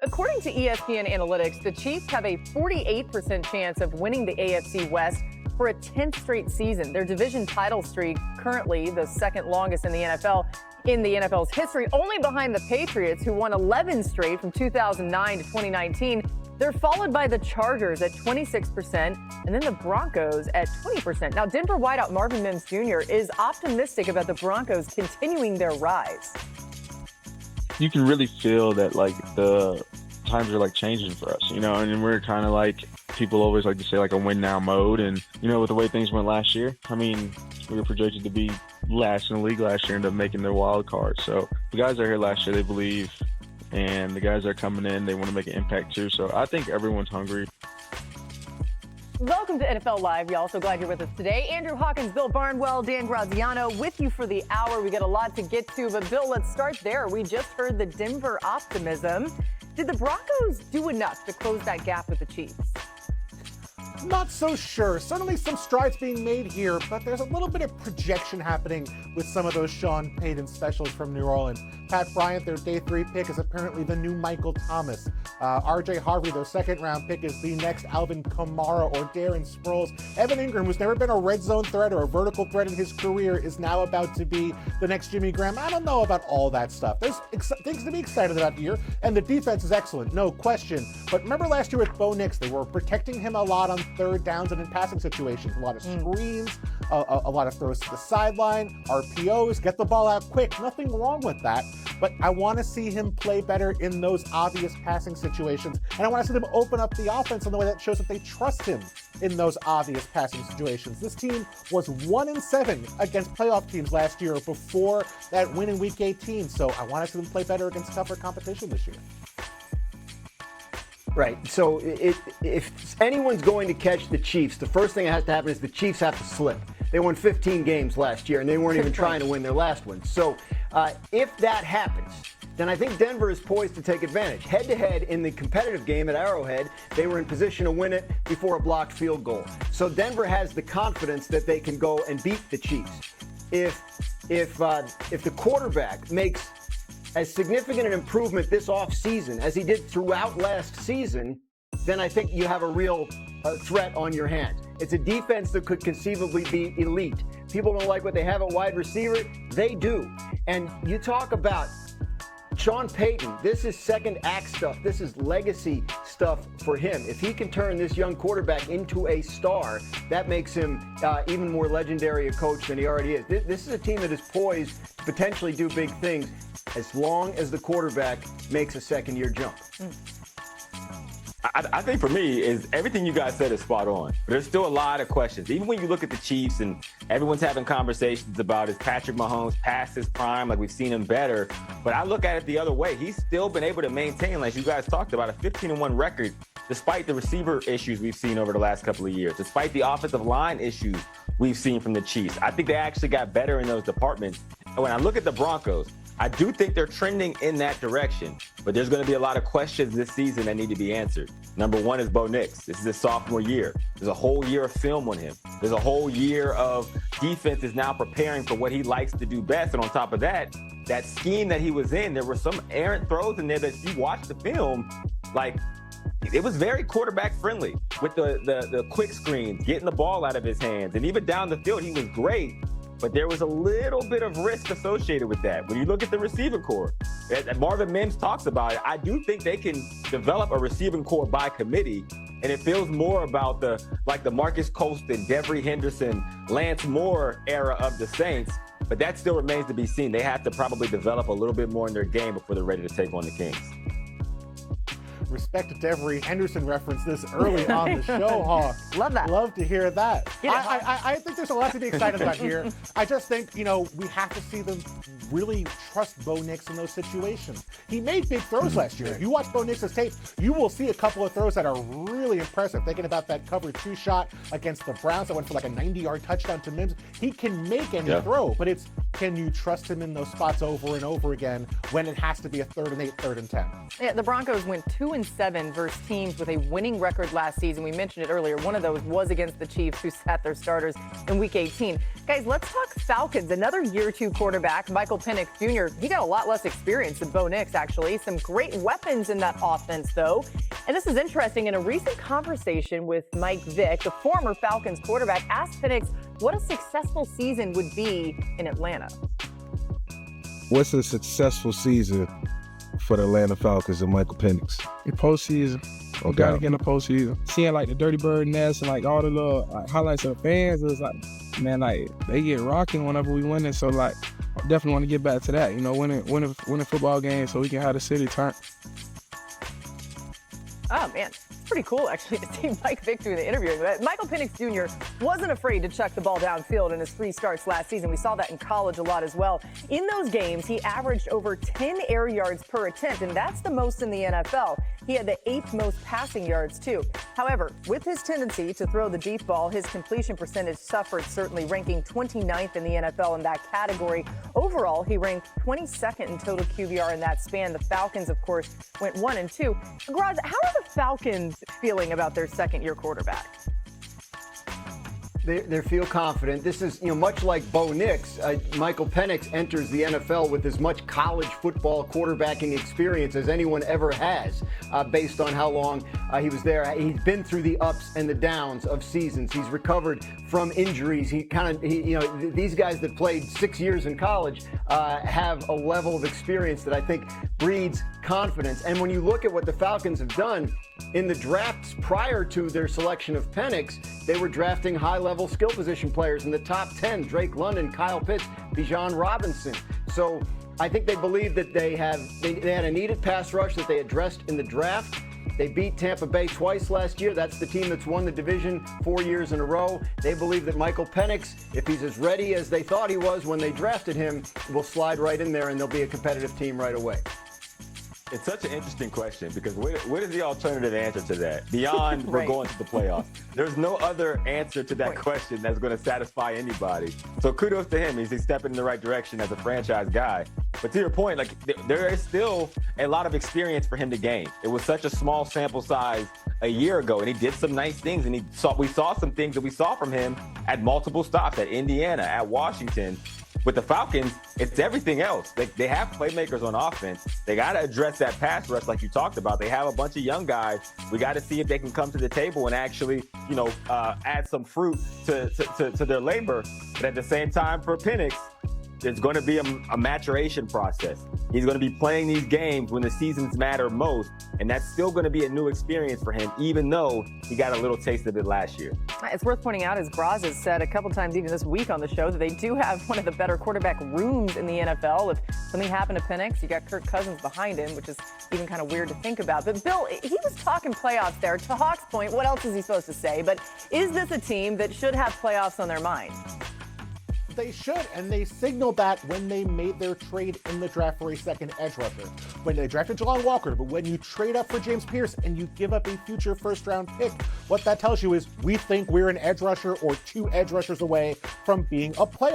According to ESPN Analytics, the Chiefs have a 48% chance of winning the AFC West for a 10th straight season. Their division title streak, currently the second longest in the NFL's history, only behind the Patriots, who won 11 straight from 2009 to 2019. They're followed by the Chargers at 26% and then the Broncos at 20%. Now, Denver wideout Marvin Mims Jr. is optimistic about the Broncos continuing their rise. You can really feel that, like, the times are, like, changing for us, you know, and we're kind of like, people always like to say, like, a win now mode. And, you know, with the way things went last year, I mean, we were projected to be last in the league last year, ended up making their wild card. So the guys that are here last year, they believe, and the guys that are coming in, they want to make an impact too. So I think everyone's hungry. Welcome to NFL Live, y'all. So glad you're with us today. Andrew Hawkins, Bill Barnwell, Dan Graziano with you for the hour. We got a lot to get to, but Bill, let's start there. We just heard the Denver optimism. Did the Broncos do enough to close that gap with the Chiefs? Not so sure. Certainly some strides being made here, but there's a little bit of projection happening with some of those Sean Payton specials from New Orleans. Pat Bryant, their day 3 pick, is apparently the new Michael Thomas. R.J. Harvey, their second-round pick, is the next Alvin Kamara or Darren Sproles. Evan Ingram, who's never been a red zone threat or a vertical threat in his career, is now about to be the next Jimmy Graham. I don't know about all that stuff. There's things to be excited about here, and the defense is excellent, no question. But remember last year with Bo Nix, they were protecting him a lot on third downs and in passing situations. A lot of screens, a lot of throws to the sideline, RPOs, get the ball out quick. Nothing wrong with that. But I want to see him play better in those obvious passing situations. And I want to see them open up the offense in the way that shows that they trust him in those obvious passing situations. This team was 1-7 against playoff teams last year before that win in Week 18. So I want to see them play better against tougher competition this year. Right. So if anyone's going to catch the Chiefs, the first thing that has to happen is the Chiefs have to slip. They won 15 games last year, and they weren't even trying to win their last one. So if that happens, then I think Denver is poised to take advantage. Head-to-head in the competitive game at Arrowhead, they were in position to win it before a blocked field goal. So Denver has the confidence that they can go and beat the Chiefs. If the quarterback makes as significant an improvement this offseason as he did throughout last season, then I think you have a real threat on your hands. It's a defense that could conceivably be elite. People don't like what they have at wide receiver. They do. And you talk about Sean Payton, this is second act stuff. This is legacy stuff for him. If he can turn this young quarterback into a star, that makes him even more legendary a coach than he already is. This is a team that is poised to potentially do big things as long as the quarterback makes a second-year jump. I think for me, is everything you guys said is spot on. But there's still a lot of questions. Even when you look at the Chiefs and everyone's having conversations about is Patrick Mahomes past his prime, like we've seen him better. But I look at it the other way. He's still been able to maintain, like you guys talked about, a 15-1 record despite the receiver issues we've seen over the last couple of years, despite the offensive line issues we've seen from the Chiefs. I think they actually got better in those departments. And when I look at the Broncos, I do think they're trending in that direction, but there's going to be a lot of questions this season that need to be answered. Number one is Bo Nix. This is his sophomore year. There's a whole year of film on him. There's a whole year of defense is now preparing for what he likes to do best. And on top of that, that scheme that he was in, there were some errant throws in there that if you watch the film, like, it was very quarterback friendly with the quick screens, getting the ball out of his hands. And even down the field, he was great. But there was a little bit of risk associated with that. When you look at the receiver core, Marvin Mims talks about it, I do think they can develop a receiving core by committee, and it feels more about the Marcus Colston, Devery Henderson, Lance Moore era of the Saints, but that still remains to be seen. They have to probably develop a little bit more in their game before they're ready to take on the Kings. Respect to Devery Henderson reference this early on the show, Hawk. Love that. Love to hear that. I think there's a lot to be excited about here. I just think, we have to see them really trust Bo Nix in those situations. He made big throws last year. If you watch Bo Nix's tape, you will see a couple of throws that are really impressive. Thinking about that cover 2 shot against the Browns that went for like a 90-yard touchdown to Mims. He can make any throw, but it's, can you trust him in those spots over and over again when it has to be a 3rd and 8, 3rd and 10? Yeah, the Broncos went 2-6 2-7 versus teams with a winning record last season. We mentioned it earlier. One of those was against the Chiefs, who sat their starters in Week 18. Guys, let's talk Falcons. Another year two quarterback, Michael Penix Jr. He got a lot less experience than Bo Nix, actually. Some great weapons in that offense, though. And this is interesting. In a recent conversation with Mike Vick, the former Falcons quarterback, asked Penix what a successful season would be in Atlanta. What's a successful season for the Atlanta Falcons and Michael Penix? In postseason. Okay. Gotta get in the postseason. Seeing like the Dirty Bird nest and like all the little highlights of the fans, it was like, man, like they get rocking whenever we win it. So like, I definitely want to get back to that. You know, winning football games so we can have the city turn. Oh, man, it's pretty cool, actually, to see Mike Vick do the interviewing. Michael Penix Jr. wasn't afraid to chuck the ball downfield in his 3 starts last season. We saw that in college a lot as well. In those games, he averaged over 10 air yards per attempt, and that's the most in the NFL. He had the 8th most passing yards, too. However, with his tendency to throw the deep ball, his completion percentage suffered, certainly ranking 29th in the NFL in that category. Overall, he ranked 22nd in total QBR in that span. The Falcons, of course, went 1-2. Graz, how are the Falcons feeling about their second-year quarterback? They feel confident. This is, much like Bo Nix, Michael Penix enters the NFL with as much college football quarterbacking experience as anyone ever has, based on how long he was there. He's been through the ups and the downs of seasons. He's recovered from injuries. These guys that played 6 years in college have a level of experience that I think breeds confidence. And when you look at what the Falcons have done in the drafts prior to their selection of Penix, they were drafting high-level skill position players in the top 10, Drake London, Kyle Pitts, Bijan Robinson. So I think they believe that they had a needed pass rush that they addressed in the draft. They beat Tampa Bay twice last year. That's the team that's won the division 4 years in a row. They believe that Michael Penix, if he's as ready as they thought he was when they drafted him, will slide right in there and they'll be a competitive team right away. It's such an interesting question because what is the alternative answer to that? Beyond we're going to the playoffs. There's no other answer to that question that's going to satisfy anybody. So kudos to him. He's stepping in the right direction as a franchise guy. But to your point, like there is still a lot of experience for him to gain. It was such a small sample size a year ago, and he did some nice things, and we saw some things that we saw from him at multiple stops, at Indiana, at Washington. With the Falcons, it's everything else. They have playmakers on offense. They got to address that pass rush like you talked about. They have a bunch of young guys. We got to see if they can come to the table and actually, add some fruit to their labor. But at the same time, for Penix, there's going to be a maturation process. He's going to be playing these games when the seasons matter most, and that's still going to be a new experience for him, even though he got a little taste of it last year. It's worth pointing out, as Graz has said a couple times even this week on the show, that they do have one of the better quarterback rooms in the NFL. If something happened to Penix, you got Kirk Cousins behind him, which is even kind of weird to think about. But Bill, he was talking playoffs there. To Hawk's point, what else is he supposed to say? But is this a team that should have playoffs on their mind? They should, and they signaled that when they made their trade in the draft for a second edge rusher. When they drafted Jelon Walker, but when you trade up for James Pierce and you give up a future first-round pick, what that tells you is we think we're an edge rusher or 2 edge rushers away from being a playoff